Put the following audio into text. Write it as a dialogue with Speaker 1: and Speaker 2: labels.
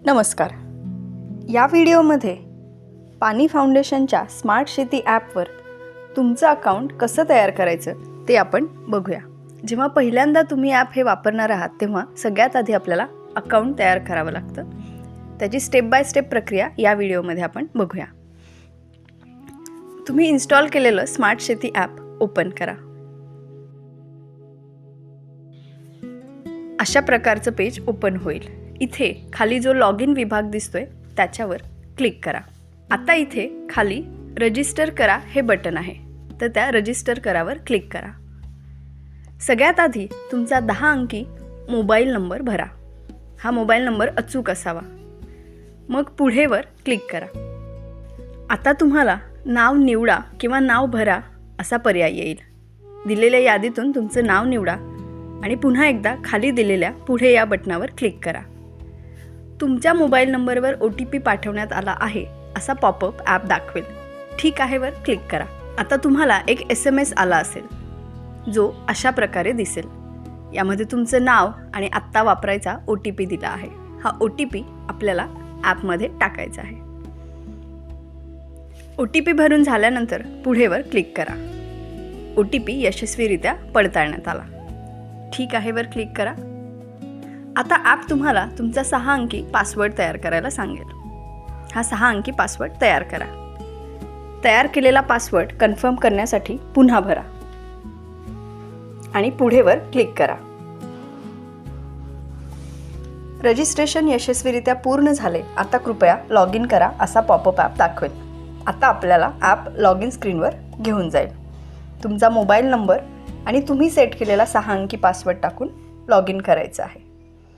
Speaker 1: नमस्कार. या व्हिडिओमध्ये पाणी फाउंडेशनच्या स्मार्ट शेती ॲपवर तुमचं अकाउंट कसं तयार करायचं ते आपण बघूया. जेव्हा पहिल्यांदा तुम्ही ॲप हे वापरणार आहात तेव्हा सगळ्यात आधी आपल्याला अकाउंट तयार करावं लागतं. त्याची स्टेप बाय स्टेप प्रक्रिया या व्हिडिओमध्ये आपण बघूया. तुम्ही इन्स्टॉल केलेलं स्मार्ट शेती ॲप ओपन करा. अशा प्रकारचं पेज ओपन होईल. इथे खाली जो लॉग इन विभाग दिसतोय त्याच्यावर क्लिक करा. आता इथे खाली रजिस्टर करा हे बटन आहे, तर त्या रजिस्टर करावर क्लिक करा. सगळ्यात आधी तुमचा 10 अंकी मोबाईल नंबर भरा. हा मोबाईल नंबर अचूक असावा. मग पुढेवर क्लिक करा. आता तुम्हाला नाव निवडा किंवा नाव भरा असा पर्याय येईल. दिलेल्या यादीतून तुमचं नाव निवडा आणि पुन्हा एकदा खाली दिलेल्या पुढे या बटनावर क्लिक करा. तुमच्या मोबाईल नंबरवर OTP पाठवण्यात आला आहे असा पॉपअप ॲप दाखवेल. ठीक आहे वर क्लिक करा. आता तुम्हाला एक SMS आला असेल जो अशा प्रकारे दिसेल. यामध्ये तुमचं नाव आणि आत्ता वापरायचा OTP दिला आहे. हा OTP आपल्याला ॲपमध्ये टाकायचा आहे. OTP भरून झाल्यानंतर पुढेवर क्लिक करा. OTP यशस्वीरित्या पडताळण्यात आला. ठीक आहे वर क्लिक करा. आता ॲप तुम्हाला तुमचा 6 अंकी पासवर्ड तयार करायला सांगेल. हा 6 अंकी पासवर्ड तयार करा. तयार केलेला पासवर्ड कन्फर्म करण्यासाठी पुन्हा भरा आणि पुढेवर क्लिक करा. रजिस्ट्रेशन यशस्वीरित्या पूर्ण झाले. आता कृपया लॉग इन करा असा पॉपअप ॲप दाखवेल. आता आपल्याला ॲप लॉग इन स्क्रीनवर घेऊन जाईल. तुमचा मोबाईल नंबर आणि तुम्ही सेट केलेला 6 अंकी पासवर्ड टाकून लॉग इन करायचं आहे.